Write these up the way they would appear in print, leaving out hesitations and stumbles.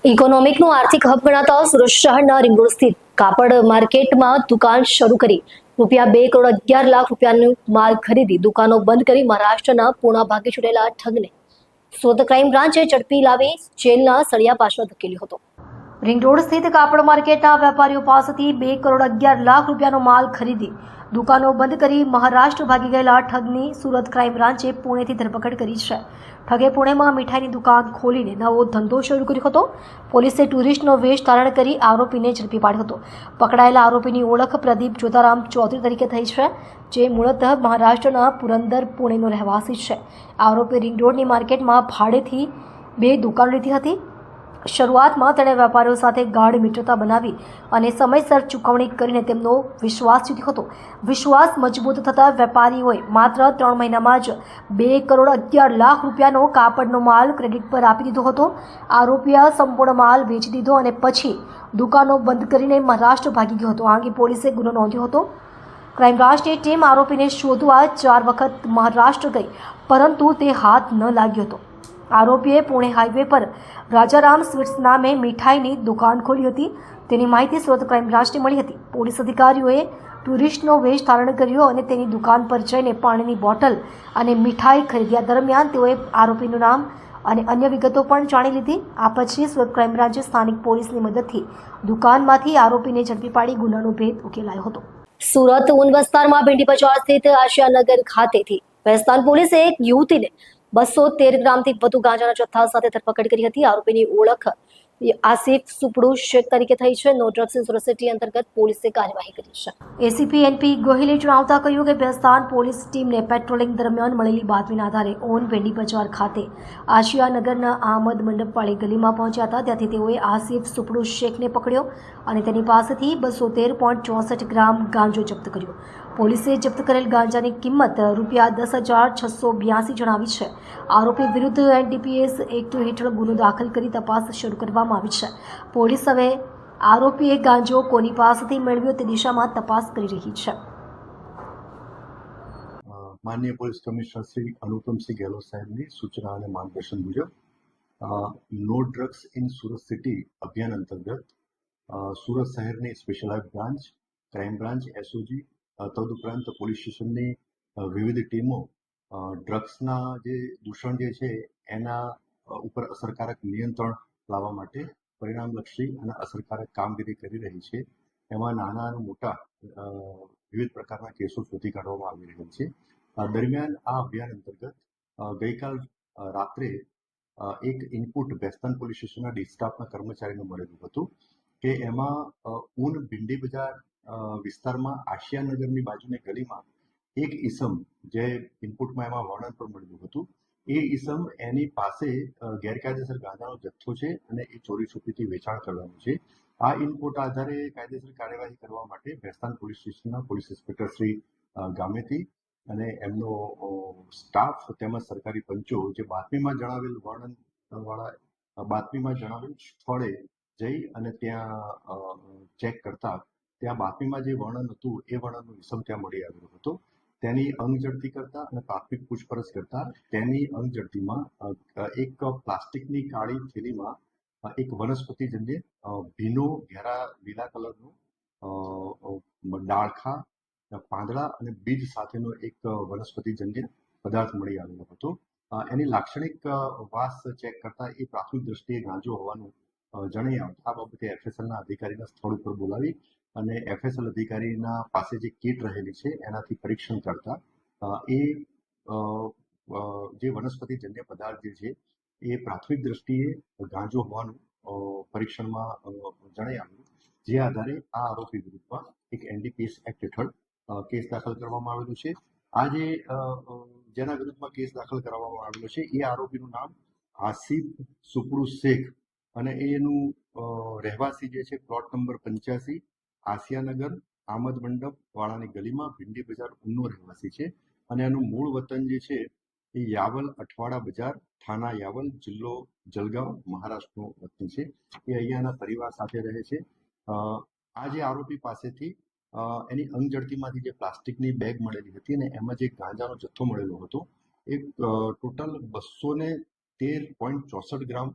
ઇકોનોમિકનું આર્થિક હબ ગણાતા સુરત શહેરના રિંગ રોડ સ્થિત કાપડ માર્કેટમાં દુકાન શરૂ કરી ₹2 કરોડ 11 લાખ રૂપિયાનો માલ ખરીદી દુકાનો બંધ કરી મહારાષ્ટ્રના પૂણા ભાગે છૂટેલા ઠગને સુરત ક્રાઇમ બ્રાન્ચે ઝડપી લાવી જેલના સળિયા પાછળ ધકેલ્યો હતો। રિંગ રોડ સ્થિત કાપડ માર્કેટના વેપારીઓ પાસેથી ₹2 કરોડ 11 લાખ રૂપિયાનો માલ ખરીદી દુકાનો બંધ કરી મહારાષ્ટ્ર ભાગી ગયેલા ઠગની સુરત ક્રાઇમ બ્રાન્ચે પુણેથી ધરપકડ કરી છે। ઠગે પુણેમાં મીઠાઈની દુકાન ખોલીને નવો ધંધો શરૂ કર્યો હતો। પોલીસે ટુરિસ્ટનો વેશ ધારણ કરી આરોપીને ઝડપી પાડ્યો હતો। પકડાયેલા આરોપીની ઓળખ પ્રદીપ જોતારામ ચૌધરી તરીકે થઈ છે, જે મૂળતઃ મહારાષ્ટ્રના પુરંદર પુણેનો રહેવાસી છે। આરોપી રિંગ રોડની માર્કેટમાં ભાડેથી 2 દુકાન લીધી હતી। શરૂઆતમાં તેણે વેપારીઓ સાથે ગાઢ મિત્રતા બનાવી અને સમયસર ચૂકવણી કરીને તેમનો વિશ્વાસ જીત્યો હતો। વિશ્વાસ મજબૂત થતાં વેપારીઓએ માત્ર 3 મહિનામાં જ ₹2 કરોડ 11 લાખ રૂપિયાનો કાપડનો માલ ક્રેડિટ પર આપી દીધો હતો। આરોપીએ સંપૂર્ણ માલ વેચી દીધો અને પછી દુકાનો બંધ કરીને મહારાષ્ટ્ર ભાગી ગયો હતો। આ અંગે પોલીસે ગુનો નોંધ્યો હતો। ક્રાઇમ બ્રાન્ચની ટીમ આરોપીને શોધવા 4 વખત મહારાષ્ટ્ર ગઈ, પરંતુ તે હાથ ન લાગ્યો હતો। આરોપીએ પુણે હાઈવે પર રાજારામ સ્વીટ્સ નામે મીઠાઈની દુકાન ખોલી હતી। તેની માહિતી સુરત ક્રાઇમ બ્રાન્ચને મળી હતી। પોલીસ અધિકારીઓએ ટુરિસ્ટનો વેશ ધારણ કર્યો અને તેની દુકાન પર જઈને પાણીની બોટલ અને મીઠાઈ ખરીદ્યા દરમિયાન તેઓએ આરોપીનું નામ અને અન્ય વિગતો પણ જાણી લીધી। આ પછી સુરત ક્રાઇમ બ્રાન્ચે સ્થાનિક પોલીસની મદદથી દુકાનમાંથી આરોપીને ઝડપી પાડી ગુનાનો ભેદ ઉકેલાયો હતો। સુરત ઊન વિસ્તારમાં ભીંડી બજાર સ્થિત આશિયાનગર ખાતેથી વેસ્તાન પોલીસે એક યુવતીને 213 ગ્રામથી વધુ ગાંજાના જથ્થા સાથે ધરપકડ કરી હતી। આરોપીની ઓળખ આસિફ સુપડુ શેખ તરીકે થઈ છે। No drugs in Surat city અંતર્ગત પોલીસે કાર્યવાહી કરી છે। એસીપી એનપી ગોહિલે જણાવતા કહ્યું કે વેસ્તાન પોલીસ ટીમને પેટ્રોલિંગ દરમિયાન મળેલી બાતમીના આધારે ઓન ભીંડી બજાર ખાતે આશિયાનગરના આહમદ મંડપવાળી ગલીમાં પહોંચ્યા હતા। ત્યાંથી તેઓએ આસિફ સુપડુ શેખને પકડ્યો અને તેની પાસેથી 213.64 ગ્રામ ગાંજો જપ્ત કર્યો। પોલીસે જપ્ત કરેલ ગાંજાની કિંમત ₹10,682 જણાવી છે। આરોપી વિરુદ્ધ એનડીપીએસ એક્ટ હેઠળ ગુનો દાખલ કરી તપાસ શરૂ કરવામાં આવી છે। પોલીસ હવે આરોપીએ ગાંજો કોની પાસેથી મેળવ્યો તે દિશામાં તપાસ કરી રહી છે। માનનીય પોલીસ કમિશનર શ્રી અનુપમસિંહ ગેહલોત સાહેબની સૂચના અને માર્ગદર્શન મુજબ no drugs in Surat city અભિયાન અંતર્ગત સુરત શહેરની specialise branch, crime branch, SOG તદુપરાંત પોલીસ સ્ટેશનની વિવિધ ટીમો ડ્રગ્સના જે દૂષણ જે છે એના ઉપર અસરકારક નિયંત્રણ લાવવા માટે પરિણામલક્ષી અને અસરકારક કામગીરી કરી રહી છે। એમાં નાના અને મોટા વિવિધ પ્રકારના કેસો શોધી કાઢવામાં આવી રહ્યા છે। દરમિયાન આ અભિયાન અંતર્ગત ગઈકાલ રાત્રે એક ઇનપુટ વેસ્તાન પોલીસ સ્ટેશનના ડિસ્ટાફના કર્મચારીને મળેલું હતું કે એમાં ઊન ભીંડી બજાર વિસ્તારમાં આશિયાનગરની બાજુની ગલીમાં એક ઈસમ, જે ઇનપુટમાં એમાં વર્ણન પણ મળ્યું હતું, એ ઈસમ એની પાસે ગેરકાયદેસર ગાંજાનો જથ્થો છે અને એ ચોરી છુપીથી વેચાણ કરવાનું છે। આ ઇનપુટ આધારે કાયદેસર કાર્યવાહી કરવા માટે વેસ્તાન પોલીસ સ્ટેશનના પોલીસ ઇન્સ્પેક્ટર શ્રી ગામેતી અને એમનો સ્ટાફ તેમજ સરકારી પંચો જે બાતમીમાં જણાવેલ વર્ણનવાળા બાતમીમાં જણાવેલ સ્થળે જઈ અને ત્યાં ચેક કરતા ત્યાં બાતમીમાં જે વર્ણન હતું એ વર્ણનનું ઈસમ ત્યાં મળી આવ્યો હતો। તેની અંગ ઝડતી કરતા અને પ્રાથમિક પૂછપરછ કરતા તેની અંગ ઝડતીમાં એક પ્લાસ્ટિકની કાળી થેલીમાં એક વનસ્પતિજન્ય ભીનો ઘેરા લીલા કલરનો ડાળખા, પાંદડા અને બીજ સાથેનો એક વનસ્પતિજન્ય પદાર્થ મળી આવેલો હતો। એની લાક્ષણિક વાસ ચેક કરતા એ પ્રાથમિક દ્રષ્ટિએ ગાંજો હોવાનું જણાઈ આવતા આ બાબતે એફએસએલના અધિકારીના સ્થળ ઉપર બોલાવી અને એફએસએલ અધિકારીના પાસે જે કીટ રહેલી છે એનાથી પરીક્ષણ કરતા એ જે વનસ્પતિજન્ય પદાર્થ જે છે એ પ્રાથમિક દ્રષ્ટિએ ગાંજો હોવાનું પરીક્ષણમાં જણાઈ આવ્યું। જે આધારે આ આરોપી વિરુદ્ધમાં એક એનડીપીએસ એક્ટ હેઠળ કેસ દાખલ કરવામાં આવેલો છે। આ જેના વિરુદ્ધમાં કેસ દાખલ કરવામાં આવેલો છે એ આરોપીનું નામ આસિફ સુપડુ શેખ અને એનું રહેવાસી જે છે પ્લોટ નંબર 85 આસિયાનગર આહમદ મંડપ વાળાની ગલીમાં ભીંડી બજાર ઊનનો રહેવાસી છે અને એનું મૂળ વતન જે છે એ યાવલ અઠવાડા બજાર, થાના યાવલ, જિલ્લો જલગાંવ, મહારાષ્ટ્રનો વતની છે। એ અહીંયાના પરિવાર સાથે રહે છે। આ જે આરોપી પાસેથી એની અંગ ઝડતીમાંથી જે પ્લાસ્ટિકની બેગ મળેલી હતી અને એમાં જે ગાંજાનો જથ્થો મળેલો હતો એ ટોટલ 213.64 ગ્રામ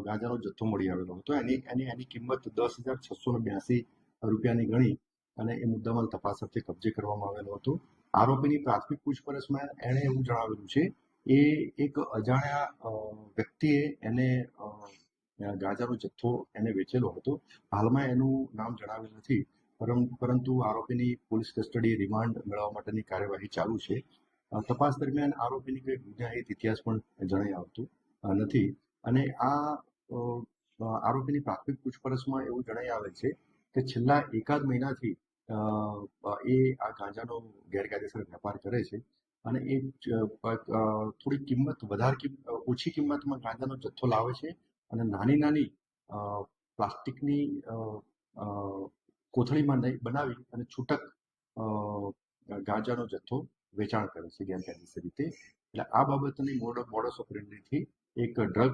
ગાંજાનો જથ્થો મળી આવેલો હતો. એની કિંમત 10,682 રૂપિયાની ગણી અને એ મુદ્દામાલ તપાસ અર્થે કબજે કરવામાં આવેલો હતો. આરોપીની પ્રાથમિક પૂછપરછમાં એણે એવું જણાવેલું છે એ એક અજાણ્યા વ્યક્તિએ એને ગાંજાનો જથ્થો એને વેચેલો હતો. હાલમાં એનું નામ જણાવેલ નથી, પરંતુ આરોપીની પોલીસ કસ્ટડી રિમાન્ડ મેળવવા માટેની કાર્યવાહી ચાલુ છે. તપાસ દરમિયાન આરોપીની કોઈ ગુનાહિત ઇતિહાસ પણ જણાઈ આવતું નથી અને આ આરોપીની પ્રાથમિક પૂછપરછમાં એવું જણાઈ આવે છે કે છેલ્લા એકાદ મહિનાથી એ આ ગાંજાનો ગેરકાયદેસર વેપાર કરે છે અને એ થોડી ઓછી કિંમતમાં ગાંજાનો જથ્થો લાવે છે અને નાની પ્લાસ્ટિકની કોથળીમાં બનાવી અને છૂટક ગાંજાનો જથ્થો વેચાણ કરે છે ગેરકાયદેસર રીતે. એટલે આ બાબતની મોડસ ઓપરેન્ડીથી એક ડ્રગ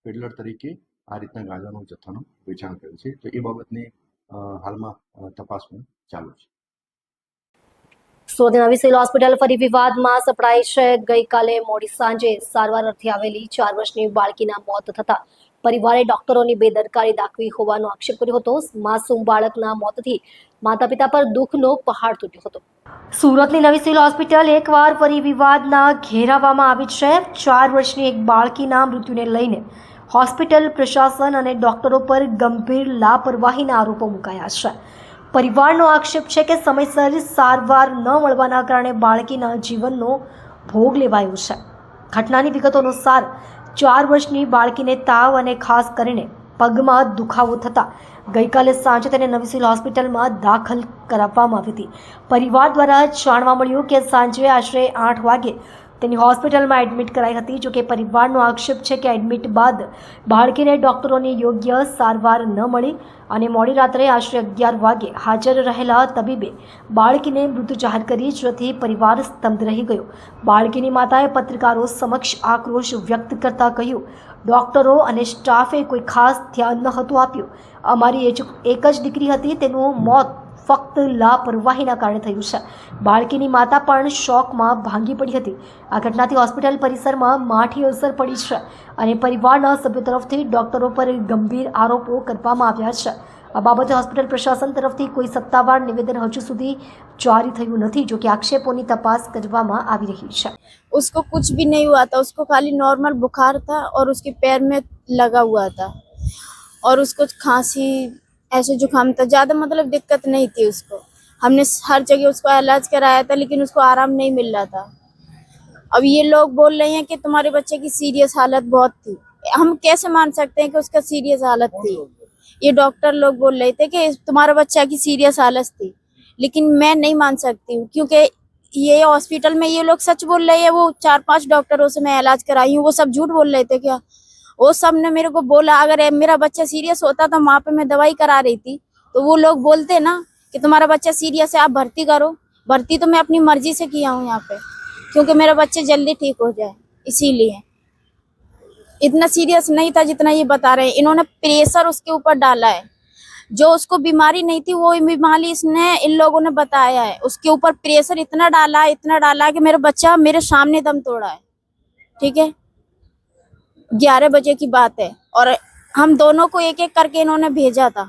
પેડલર તરીકે આ રીતના ગાંજાનો જથ્થાનું વેચાણ કરે છે. તો એ બાબતની હાલમાં તપાસ પણ ચાલુ છે. સુરતની નવી સિવિલ હોસ્પિટલ ફરી વિવાદમાં સપડાઈ છે. ગઈકાલે મોડી સાંજે સારવાર અર્થે આવેલી 4 વર્ષની બાળકીના મોત થતા પરિવારે ડોક્ટરોની બેદરકારી દાખવી હોવાનો આક્ષેપ કર્યો હતો. માસૂમ બાળકના મોતથી માતા પિતા પર દુઃખનો પહાડ તૂટ્યો હતો. સુરતની નવી સિવિલ હોસ્પિટલ એકવાર ફરી વિવાદના ઘેરાવામાં આવી છે. 4 વર્ષની એક બાળકીના મૃત્યુને લઈને હોસ્પિટલ પ્રશાસન અને ડોક્ટરો પર ગંભીર લાપરવાહીના આરોપો મુકાયા છે. પરિવારનો આક્ષેપ છે કે સમયસર સારવાર ન મળવાના કારણે બાળકીના જીવનનો ભોગ લેવાયો છે. ઘટનાની વિગતો અનુસાર 4 વર્ષની બાળકીને તાવ અને ખાસ કરીને પગમાં દુખાવો થતાં ગઈકાલે સાંજે તેને નવી સિવિલ હોસ્પિટલમાં દાખલ કરાવવામાં આવી હતી. પરિવાર દ્વારા જાણવા મળ્યું કે સાંજે આશરે 8 વાગે તેની હોસ્પિટલમાં એડમિટ કરાઈ હતી. જોકે પરિવારનો આક્ષેપ છે કે એડમિટ બાદ બાળકીને ડોક્ટરોની યોગ્ય સારવાર ન મળી અને મોડી રાત્રે આશરે 11 વાગે હાજર રહેલા તબીબે બાળકીને મૃત જાહેર કરી, જેથી પરિવાર સ્તબ્ધ રહી ગયો. બાળકીની માતાએ પત્રકારો સમક્ષ આક્રોશ વ્યક્ત કરતા કહ્યું, ડોક્ટરો અને સ્ટાફે કોઈ ખાસ ધ્યાન ન હતું આપ્યું. અમારી એક જ દીકરી હતી, તેનું મોત ફક્ત લાપરવાહીના કારણે થયું છે. બાળકીની માતા પણ શોકમાં ભાંગી પડી હતી. આ ઘટનાથી હોસ્પિટલ પરિસરમાં માઠી અસર પડી છે અને પરિવારના સભ્યો તરફથી ડોક્ટરો પર ગંભીર આરોપો કરવામાં આવ્યા છે. આ બાબતે હોસ્પિટલ પ્રશાસન તરફથી કોઈ સત્તાવાર નિવેદન હજુ સુધી જારી થયું નથી. જો કે આક્ષેપોની તપાસ કરવામાં આવી રહી છે. उसको कुछ भी नहीं हुआ था, उसको खाली नॉर्मल बुखार था और उसके पैर में लगा हुआ था और उसको खांसी ऐसे जुकाम था, ज़्यादा मतलब दिक्कत नहीं थी उसको. हमने हर जगह उसको इलाज कराया था लेकिन उसको आराम नहीं मिल रहा था. अब ये लोग बोल रहे हैं कि तुम्हारे बच्चे की सीरियस हालत बहुत थी. हम कैसे मान सकते हैं कि उसका सीरियस हालत थी? ये डॉक्टर लोग बोल रहे थे कि तुम्हारा बच्चा की सीरियस हालत थी, लेकिन मैं नहीं मान सकती हूँ क्योंकि ये हॉस्पिटल में ये लोग सच बोल रहे हैं. वो 4-5 डॉक्टरों से मैं इलाज कराई हूँ, वो सब झूठ बोल रहे थे क्या? वो सब ने मेरे को बोला अगर मेरा बच्चा सीरियस होता तो वहाँ पे मैं दवाई करा रही थी, तो वो लोग बोलते ना कि तुम्हारा बच्चा सीरियस है, आप भर्ती करो. भर्ती तो मैं अपनी मर्जी से किया हूँ यहाँ पे, क्योंकि मेरा बच्चा जल्दी ठीक हो जाए, इसीलिए. इतना सीरियस नहीं था जितना ये बता रहे हैं. इन्होंने प्रेशर उसके ऊपर डाला है. जो उसको बीमारी नहीं थी वो बीमारी इसने इन लोगों ने बताया है. उसके ऊपर प्रेशर इतना डाला है कि मेरा बच्चा मेरे सामने दम तोड़ा है. ठीक है, 11 बजे की बात है और हम दोनों को एक एक करके इन्होंने भेजा था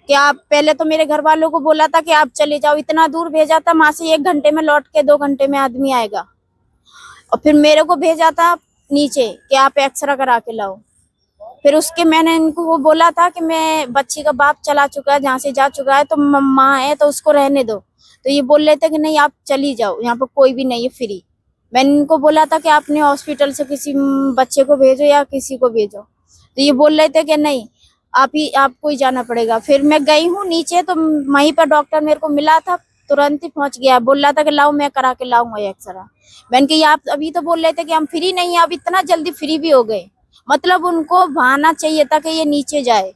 कि आप पहले तो मेरे घर वालों को बोला था कि आप चले जाओ. इतना दूर भेजा था, वहाँ से 1 घंटे में लौट के 2 घंटे में आदमी आएगा. और फिर मेरे को भेजा था नीचे कि आप एक्सरा करा के लाओ. फिर उसके मैंने इनको वो बोला था कि मैं बच्ची का बाप चला चुका है, जहाँ से जा चुका है, तो माँ है तो उसको रहने दो. तो ये बोल रहे थे कि नहीं आप चली जाओ, यहाँ पर कोई भी नहीं है, फ्री. मैंने इनको बोला था कि आपने हॉस्पिटल से किसी बच्चे को भेजो या किसी को भेजो, तो ये बोल रहे थे कि नहीं आपको ही जाना पड़ेगा. फिर मैं गई हूँ नीचे, तो वहीं पर डॉक्टर मेरे को मिला था, तुरंत ही पहुंच गया. बोल रहा था कि लाओ मैं करा के लाऊंगा एक्सरा. मैंने कहा आप अभी तो बोल रहे थे कि हम फ्री नहीं है, अब इतना जल्दी फ्री भी हो गए. मतलब उनको भाना चाहिए था कि ये नीचे जाए.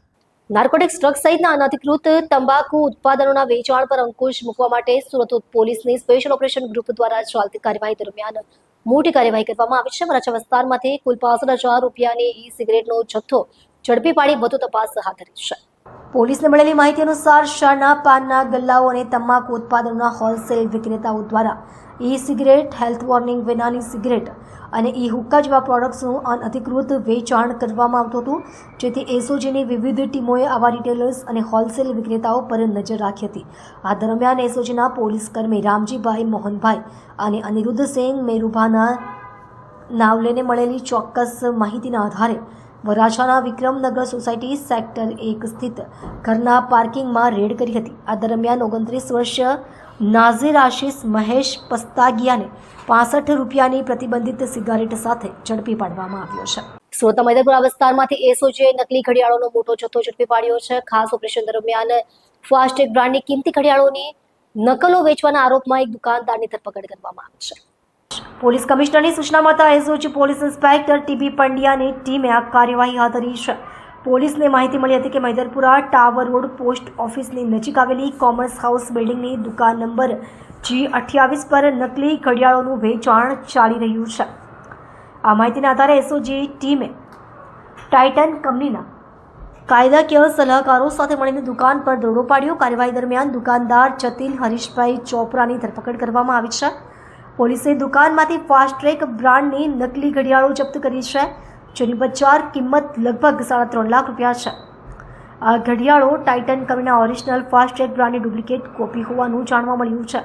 નાર્કોટિક્સ ડ્રગ્સ સહિતના અનધિકૃત તંબાકુ ઉત્પાદનોના વેચાણ પર અંકુશ મૂકવા માટે સુરત પોલીસની સ્પેશિયલ ઓપરેશન ગ્રુપ દ્વારા ચાલતી કાર્યવાહી દરમિયાન મોટી કાર્યવાહી કરવામાં આવી છે. વરાછા વિસ્તારમાંથી કુલ 65,000 રૂપિયાની ઈ સિગરેટનો જથ્થો ઝડપી પાડી વધુ તપાસ હાથ ધરી છે. પોલીસને મળેલી માહિતી અનુસાર શહેરના પાનના ગલ્લાઓ અને તમાકુ ઉત્પાદનોના હોલસેલ વિક્રેતાઓ દ્વારા ઈ સિગરેટ, હેલ્થ વોર્નિંગ વિનાની સિગરેટ અને ઈ હુક્કા જેવા પ્રોડક્ટ્સનું અનઅધિકૃત વેચાણ કરવામાં આવતું હતું, જેથી એસઓજીની વિવિધ ટીમોએ આવા રિટેલર્સ અને હોલસેલ વિક્રેતાઓ પર નજર રાખી હતી. આ દરમિયાન એસઓજીના પોલીસ કર્મી રામજીભાઈ મોહનભાઈ અને અનિરુદ્ધસિંહ મેરુભાના નાવલેને મળેલી ચોક્કસ માહિતીના આધારે વરાછાના વિક્રમનગર સોસાયટી સેક્ટર 1 સ્થિત ઘરના પાર્કિંગમાં રેડ કરી હતી. આ દરમિયાન 29 વર્ષીય નાઝીર આશિષ મહેશ પસ્તાગિયાને 65 રૂપિયાની પ્રતિબંધિત સિગારેટ સાથે ઝડપી પાડવામાં આવ્યો છે. સુરતના મૈદરપુરા વિસ્તારમાંથી એસઓજીએ નકલી ઘડિયાળોનો મોટો જથ્થો ઝડપી પાડ્યો છે. ખાસ ઓપરેશન દરમિયાન ફાસ્ટેગ બ્રાન્ડની કિંમતી ઘડિયાળોની નકલો વેચવાના આરોપમાં એક દુકાનદારની ધરપકડ કરવામાં આવી છે. પોલીસ કમિશનરની સૂચના મળતા એસઓજી પોલીસ ઇન્સ્પેક્ટર ટીબી પંડ્યાની ટીમે આ કાર્યવાહી હાથ ધરી છે. પોલીસને માહિતી મળી હતી કે મૈદરપુરા ટાવર રોડ પોસ્ટ ઓફિસની નજીક આવેલી કોમર્સ હાઉસ બિલ્ડિંગની દુકાન નંબર G28 પર નકલી ઘડિયાળોનું વેચાણ ચાલી રહ્યું છે. આ માહિતીના આધારે એસઓજી ટીમે ટાઇટન કંપનીના કાયદાકીય સલાહકારો સાથે મળીને દુકાન પર દરોડો પાડ્યો. કાર્યવાહી દરમિયાન દુકાનદાર જતીન હરીશભાઈ ચોપરાની ધરપકડ કરવામાં આવી છે. પોલીસે દુકાનમાંથી ફાસ્ટ્રેક બ્રાન્ડની નકલી ઘડિયાળો જપ્ત કરી છે, જેની બજાર કિંમત લગભગ 3.5 લાખ રૂપિયા છે. આ ઘડિયાળો ટાઇટન કંપનીના ઓરિજિનલ ફાસ્ટ્રેક બ્રાન્ડની ડુપ્લિકેટ કોપી હોવાનું જાણવા મળ્યું છે.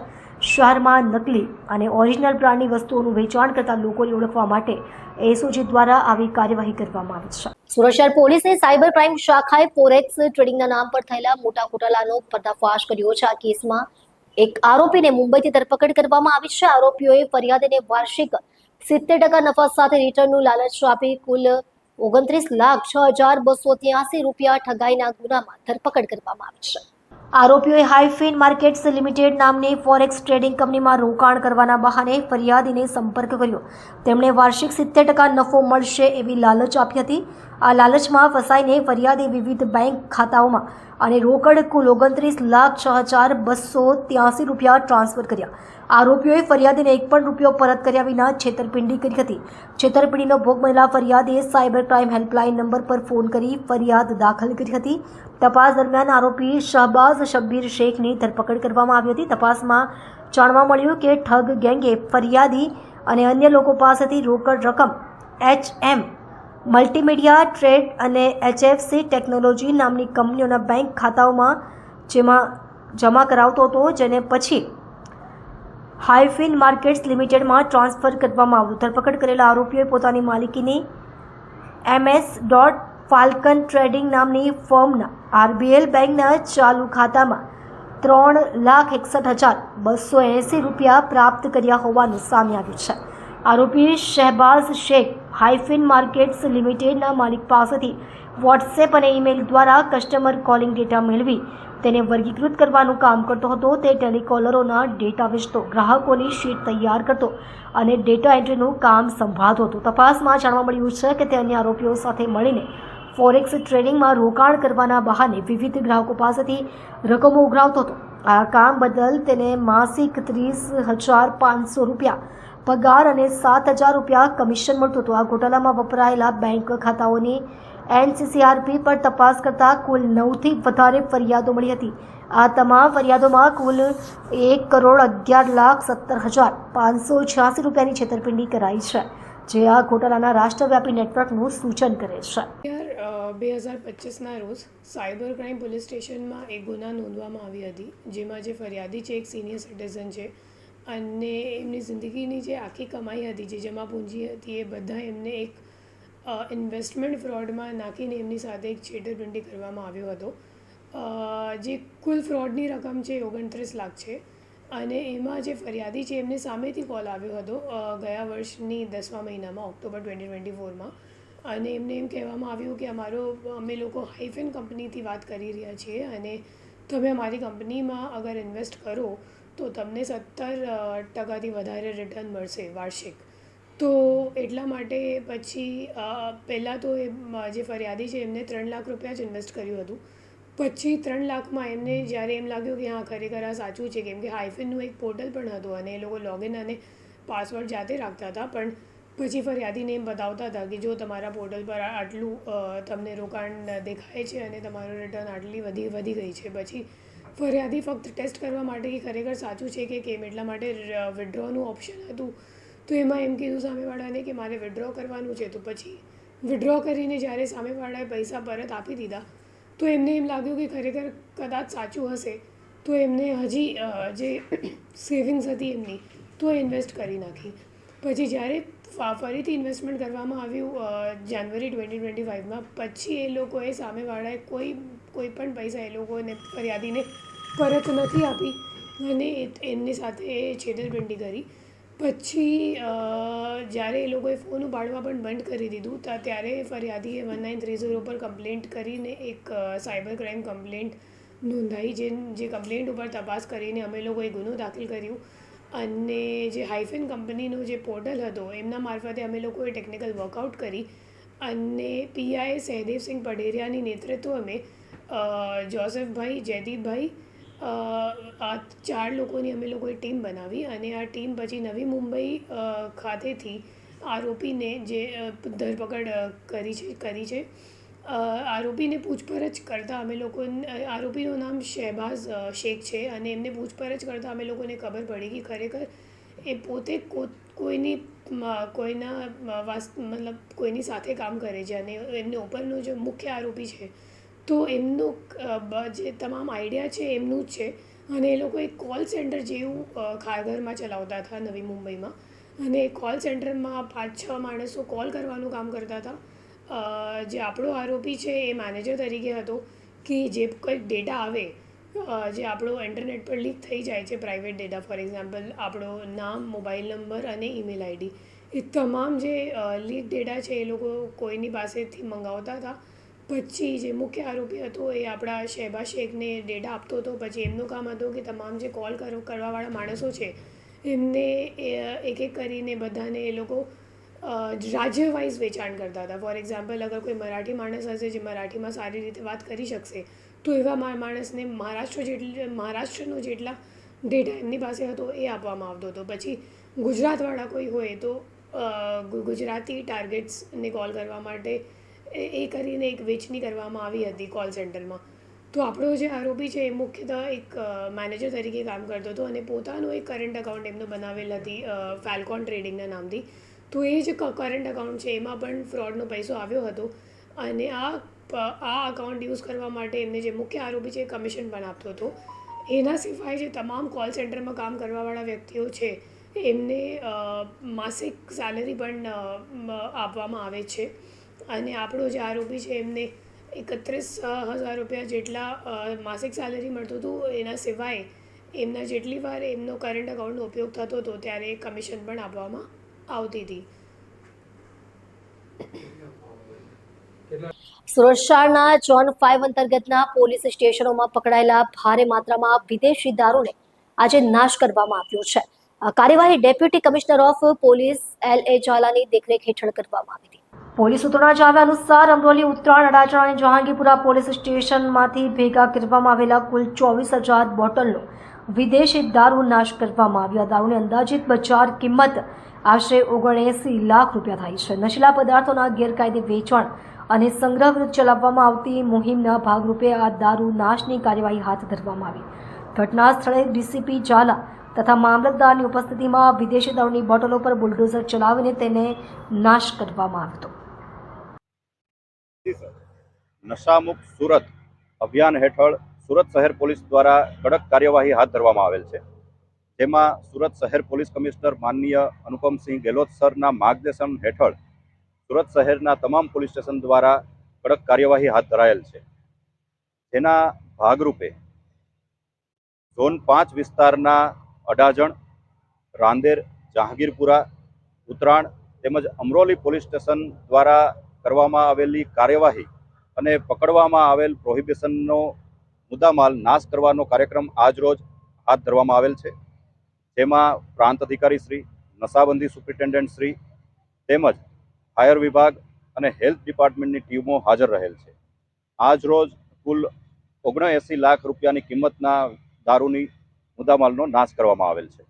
શહેરમાં નકલી અને ઓરિજિનલ બ્રાન્ડની વસ્તુઓનું વેચાણ કરતા લોકોને ઓળખવા માટે એસઓજી દ્વારા આવી કાર્યવાહી કરવામાં આવી છે. સુરત શહેર પોલીસે સાયબર ક્રાઇમ શાખાએ ફોરેક્સ ટ્રેડિંગના નામ પર થયેલા મોટા ઘોટાલાનો પર્દાફાશ કર્યો છે. આ કેસમાં એક આરોપીને મુંબઈથી ધરપકડ કરવામાં આવી છે. આરોપીઓએ ફરિયાદીને વાર્ષિક 70% નફા સાથે રિટર્નનું લાલચ આપી કુલ 29,06,283 રૂપિયા ઠગાઈના ગુનામાં ધરપકડ કરવામાં આવી છે. આરોપીઓએ હાઈફિન માર્કેટ્સ લિમિટેડ નામની ફોરેક્સ ટ્રેડિંગ કંપનીમાં રોકાણ કરવાના બહાને ફરિયાદીને સંપર્ક કર્યો. તેમણે વાર્ષિક 70% નફો મળશે એવી લાલચ આપી હતી. આ લાલચમાં ફસાઈને ફરિયાદી વિવિધ બેંક ખાતાઓમાં અને રોકડ કુલ 29,06,283 રૂપિયા ટ્રાન્સફર કર્યા. આરોપીઓએ ફરિયાદીને એક પણ રૂપિયો પરત કર્યા વિના છેતરપિંડી કરી હતી. છેતરપિંડીનો ભોગ બનેલા ફરિયાદીએ સાયબર ક્રાઇમ હેલ્પલાઇન નંબર પર ફોન કરી ફરિયાદ દાખલ કરી હતી. તપાસ દરમિયાન આરોપી શહબાઝ શબ્બીર શેખની ધરપકડ કરવામાં આવી હતી. તપાસમાં જાણવા મળ્યું કે ઠગ ગેંગે ફરિયાદી અને અન્ય લોકો પાસેથી રોકડ રકમ HM મલ્ટીમીડિયા ટ્રેડ અને HFC ટેકનોલોજી નામની કંપનીઓના બેંક ખાતાઓમાં જેમાં જમા કરાવતો હતો, જેને પછી હાઈફિન માર્કેટ્સ લિમિટેડમાં ટ્રાન્સફર કરવામાં આવ્યું. ધરપકડ કરેલા આરોપીઓએ પોતાની માલિકીની MS.ફાલ્કન ટ્રેડિંગ નામની ફર્મના RBL બેંકના ચાલુ ખાતામાં 3,61,280 રૂપિયા પ્રાપ્ત કર્યા હોવાનું સામે આવ્યું છે. આરોપી શહેબાઝ શેખ હાઈફિન માર્કેટ્સ લિમિટેડના માલિક પાસેથી વોટ્સએપ અને ઈમેલ દ્વારા કસ્ટમર કોલિંગ ડેટા મેળવી તેને વર્ગીકૃત કરવાનું કામ કરતો હતો. તે ટેલિકોલરોના ડેટા વેચતો, ગ્રાહકોની શીટ તૈયાર કરતો અને ડેટા એન્ટ્રીનું કામ સંભાળતો હતો. તપાસમાં જાણવા મળ્યું છે કે તે અન્ય આરોપીઓ સાથે મળીને ફોરેક્સ ટ્રેડિંગમાં રોકાણ કરવાના બહાને વિવિધ ગ્રાહકો પાસેથી રકમો ઉઘરાવતો હતો. આ કામ બદલ તેને માસિક 30,500 રૂપિયા પગાર અને 7,000 રૂપિયા કમિશન મળતું હતું. આ ઘોટાલામાં વપરાયેલા બેંક ખાતાઓની NCCRP પર તપાસ કરતા કુલ 9થી વધારે ફરિયાદો મળી હતી. આ તમામ ફરિયાદોમાં કુલ 1,11,17,586 રૂપિયાની છેતરપિંડી કરાઈ છે, જે આ ઘોટાલાના રાષ્ટ્રવ્યાપી નેટવર્કનું સૂચન કરે છે. 2025ના રોજ સાયબર ક્રાઇમ પોલીસ સ્ટેશનમાં એક ગુના નોંધવામાં આવી હતી, જેમાં જે ફરિયાદી છે એક સિનિયર સિટીઝન છે અને એમની જિંદગીની જે આખી કમાઈ હતી, જે જમા પૂંજી હતી, એ બધા એમને એક ઇન્વેસ્ટમેન્ટ ફ્રોડમાં નાખીને એમની સાથે એક છેતરપિંડી કરવામાં આવ્યો હતો. જે કુલ ફ્રોડની રકમ છે 29 લાખ છે અને એમાં જે ફરિયાદી છે એમને સામેથી કોલ આવ્યો હતો ગયા વર્ષની 10મા મહિનામાં, ઓક્ટોબર 2024માં, અને એમને એમ કહેવામાં આવ્યું કે અમે લોકો હાઈફિન કંપનીથી વાત કરી રહ્યા છીએ અને તમે અમારી કંપનીમાં અગર ઇન્વેસ્ટ કરો તો તમને 17% વધારે રિટર્ન મળશે વાર્ષિક. તો એટલા માટે પછી પહેલાં તો જે ફરિયાદી છે એમને 3 લાખ રૂપિયા જ ઇન્વેસ્ટ કર્યું હતું. પછી 3 લાખમાં એમને જ્યારે એમ લાગ્યું કે હા ખરેખર આ સાચું છે, કેમ કે હાઈફિનનું એક પોર્ટલ પણ હતું અને એ લોકો લોગિન અને પાસવર્ડ જાતે રાખતા હતા, પણ પછી ફરિયાદીને એમ બતાવતા હતા કે જો તમારા પોર્ટલ પર આટલું તમને રોકાણ દેખાય છે અને તમારું રિટર્ન આટલી વધી ગઈ છે. પછી ફરિયાદી ફક્ત ટેસ્ટ કરવા માટે કે ખરેખર સાચું છે કે કેમ એટલા માટે વિડ્રોનું ઓપ્શન હતું. તો એમાં એમ કીધું સામેવાળાને કે મારે વિડ્રો કરવાનું છે. તો પછી વિડ્રો કરીને જ્યારે સામેવાળાએ પૈસા પરત આપી દીધા તો એમને એમ લાગ્યું કે ખરેખર કદાચ સાચું હશે. તો એમને હજી જે સેવિંગ્સ હતી એમની તો ઇન્વેસ્ટ કરી નાખી. પછી જ્યારે ફરીથી ઇન્વેસ્ટમેન્ટ કરવામાં આવ્યું જાન્યુઆરી 2025માં, પછી એ લોકોએ સામેવાળાએ કોઈ પણ પૈસા એ લોકોને ફરિયાદીને પરત નથી આપી અને એમની સાથે છેતરપિંડી કરી. પછી જ્યારે એ લોકોએ ફોન ઉપાડવા પણ બંધ કરી દીધું ત્યારે ફરિયાદીએ 1930 પર કમ્પ્લેન્ટ કરીને એક સાયબર ક્રાઇમ કમ્પ્લેન્ટ નોંધાઈ. જે કમ્પ્લેન્ટ ઉપર તપાસ કરીને અમે લોકોએ ગુનો દાખલ કર્યું અને જે હાઇફેન કંપનીનો જે પોર્ટલ હતો એમના મારફતે અમે લોકોએ ટેકનિકલ વર્કઆઉટ કરી અને પીઆઈ સહદેવસિંહ પઢેરિયાની નેતૃત્વમાં જોસેફભાઈ, જયદીપભાઈ, આ 4 લોકોની અમે લોકોએ ટીમ બનાવી અને આ ટીમ પછી નવી મુંબઈ ખાતેથી આરોપીને જે ધરપકડ કરી છે. આરોપીને પૂછપરછ કરતાં અમે લોકોને આરોપીનું નામ શહેબાઝ શેખ છે અને એમને પૂછપરછ કરતાં અમે લોકોને ખબર પડી કે ખરેખર એ પોતે કોઈની સાથે કામ કરે છે અને એમને ઉપરનો જે મુખ્ય આરોપી છે તો એમનું જે તમામ આઈડિયા છે એમનું જ છે. અને એ લોકો એક કોલ સેન્ટર જેવું ખારઘરમાં ચલાવતા હતા નવી મુંબઈમાં અને એ કોલ સેન્ટરમાં 5-6 માણસો કોલ કરવાનું કામ કરતા હતા. જે આપણો આરોપી છે એ મેનેજર તરીકે હતો કે જે કંઈક ડેટા આવે જે આપણો ઇન્ટરનેટ પર લીક થઈ જાય છે, પ્રાઇવેટ ડેટા, ફોર એક્ઝામ્પલ આપણો નામ, મોબાઈલ નંબર અને ઈમેલ આઈડી, એ તમામ જે લીક ડેટા છે એ લોકો કોઈની પાસેથી મંગાવતા હતા. પછી જે મુખ્ય આરોપી હતો એ આપણા શહેબાઝ શેખને ડેટા આપતો હતો. પછી એમનું કામ હતું કે તમામ જે કોલ કરવાવાળા માણસો છે એમને એક કરીને બધાને એ લોકો રાજ્ય વાઇઝ વેચાણ કરતા હતા. ફોર એક્ઝામ્પલ, અગર કોઈ મરાઠી માણસ હશે જે મરાઠીમાં સારી રીતે વાત કરી શકશે તો એવા માણસને મહારાષ્ટ્રનો જેટલા ડેટા એમની પાસે હતો એ આપવામાં આવતો હતો. પછી ગુજરાતવાળા કોઈ હોય તો ગુજરાતી ટાર્ગેટ્સને કોલ કરવા માટે એ કરીને એક વેચણી કરવામાં આવી હતી કોલ સેન્ટરમાં. તો આપણો જે આરોપી છે એ મુખ્યતઃ એક મેનેજર તરીકે કામ કરતો હતો અને પોતાનું એક કરંટ અકાઉન્ટ એમનો બનાવેલ હતી ફાલ્કોન ટ્રેડિંગના નામથી. તો એ જે કરંટ અકાઉન્ટ છે એમાં પણ ફ્રોડનો પૈસો આવ્યો હતો અને આ અકાઉન્ટ યુઝ કરવા માટે એમને જે મુખ્ય આરોપી છે એ કમિશન પણ આપતો હતો. એના સિવાય જે તમામ કોલ સેન્ટરમાં કામ કરવાવાળા વ્યક્તિઓ છે એમને માસિક સેલરી પણ આપવામાં આવે છે અને આપણો જે આરોપી છે એમને 31,000 રૂપિયા જેટલા માસિક સેલરી મળતું હતું. એના સિવાય એમના જેટલી વાર એમનો કરંટ અકાઉન્ટનો ઉપયોગ થતો હતો ત્યારે કમિશન પણ આપવામાં આવતી હતી. સુરત શહેરના ઝોન 5 અંતર્ગતના પોલીસ સ્ટેશનોમાં પકડાયેલા ભારે માત્રામાં વિદેશી દારૂને આજે નાશ કરવામાં આવ્યો છે. આ કાર્યવાહી deputy commissioner of police LA ઝાલાની દેખરેખ હેઠળ કરવામાં આવી હતી. પોલીસ સૂત્રોના જણાવ્યા અનુસાર અમરોલી, ઉત્તરાયણ, અડાજણ અને જહાંગીરપુરા પોલીસ સ્ટેશનમાંથી ભેગા કરવામાં આવેલા કુલ 24,000 બોટલનો વિદેશી દારૂ નાશ કરવામાં આવ્યો. દારૂની અંદાજિત બજાર કિંમત આશરે 79 લાખ રૂપિયા થાય છે. નશીલા પદાર્થોના ગેરકાયદે વેચાણ અને સંગ્રહ વિરુદ્ધ ચલાવવામાં આવતી મુહિમના ભાગરૂપે આ દારૂ નાશની કાર્યવાહી હાથ ધરવામાં આવી. ઘટના સ્થળે ડીસીપી ઝાલા તથા મામલતદારની ઉપસ્થિતિમાં વિદેશી દારૂની બોટલો પર બુલડોઝર ચલાવીને તેને નાશ કરવામાં આવ્યો હતો. નશામુક્ત સુરત અભિયાન હેઠળ સુરત શહેર પોલીસ દ્વારા કડક કાર્યવાહી હાથ ધરવામાં આવેલ છે. જેમાં સુરત શહેર પોલીસ કમિશનર માનનીય અનુપમસિંહ ગેહલોત સરના માર્ગદર્શન હેઠળ સુરત શહેરના તમામ પોલીસ સ્ટેશન દ્વારા કડક કાર્યવાહી હાથ ધરાયેલ છે. જેના ભાગરૂપે ઝોન 5 વિસ્તારના અડાજણ, રાંદેર, જહાંગીરપુરા, ઉત્તરાયણ તેમજ અમરોલી પોલીસ સ્ટેશન દ્વારા કરવામાં આવેલી કાર્યવાહી અને પકડવામાં આવેલ પ્રોહિબિશનનો મુદ્દામાલ નાશ કરવાનો કાર્યક્રમ આજરોજ હાથ ધરવામાં આવેલ છે. જેમાં પ્રાંત અધિકારી શ્રી, નશાબંધી સુપ્રિન્ટેન્ડન્ટ શ્રી તેમજ ફાયર વિભાગ અને હેલ્થ ડિપાર્ટમેન્ટની ટીમો હાજર રહેલ છે. આજરોજ કુલ 79 લાખ રૂપિયાની કિંમતના દારૂની મુદ્દામાલનો નાશ કરવામાં આવેલ છે.